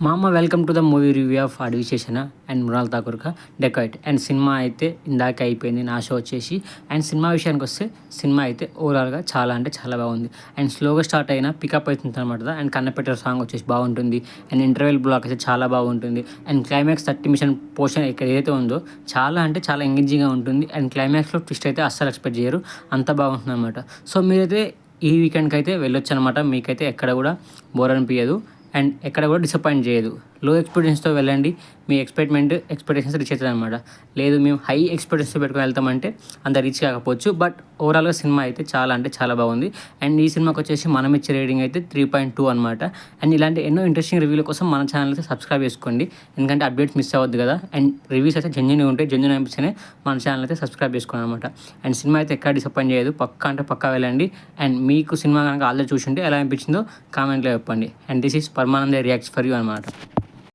మా అమ్మ welcome to the movie review of Adivi చేసిన అండ్ మృణాల్ ఠాకూర్గా డెకాయిట్ అండ్ సినిమా అయితే ఇందాక అయిపోయింది నా షో వచ్చేసి. అండ్ సినిమా విషయానికి వస్తే సినిమా అయితే ఓవరాల్గా చాలా అంటే చాలా బాగుంది. అండ్ స్లోగా స్టార్ట్ అయినా పికప్ అవుతుంది అనమాట. అండ్ కన్నపెట్టే సాంగ్ వచ్చేసి బాగుంటుంది. అండ్ ఇంటర్వెల్ బ్లాక్ అయితే చాలా బాగుంటుంది. అండ్ క్లైమాక్స్ 30 మిషన్ పోర్షన్ ఇక్కడ ఏదైతే ఉందో చాలా అంటే చాలా ఎంగేజింగ్గా ఉంటుంది. అండ్ క్లైమాక్స్లో ట్విస్ట్ అయితే అస్సలు ఎక్స్పెక్ట్ చేయరు, అంత బాగుంటుంది అనమాట. సో మీరైతే ఈ వీకెండ్కి అయితే వెళ్ళొచ్చు అనమాట. మీకైతే ఎక్కడ కూడా బోర్ అనిపించదు అండ్ ఎక్కడ కూడా డిసప్పాయింట్ చేయదు. లో ఎక్స్పెక్టేషన్స్తో వెళ్ళండి, మీ ఎక్స్పెక్టేషన్స్ రీచ్ అవుతుంది అనమాట. లేదు మేము హై ఎక్స్పెక్టేషన్స్తో పెట్టుకుని వెళ్తామంటే అంత రీచ్ కాకపోవచ్చు. బట్ ఓవరాల్గా సినిమా అయితే చాలా అంటే చాలా బాగుంది. అండ్ ఈ సినిమాకి వచ్చేసి మనం ఇచ్చే రేటింగ్ అయితే 3.2 అనమాట. అండ్ ఇలాంటి ఎన్నో ఇంట్రెస్టింగ్ రివ్యూల కోసం మన ఛానల్ అయితే సబ్స్క్రైబ్ చేసుకోండి, ఎందుకంటే అప్డేట్స్ మిస్ అవ్వద్దు కదా. అండ్ రివ్యూస్ అయితే జెన్యూన్గా ఉంటాయి, జెన్యూన్ అనిపిస్తేనే మన ఛానల్ అయితే సబ్స్క్రైబ్ చేసుకోండి అనమాట. అండ్ సినిమా అయితే ఎక్కడ డిసప్పాయింట్ చేయదు, పక్కా అంటే పక్కా వెళ్ళండి. అండ్ మీకు సినిమా కనుక ఆల్రెడీ చూసుంటే ఎలా అనిపించిందో కామెంట్లో చెప్పండి. And this is Paramananda reacts for you అనమాట.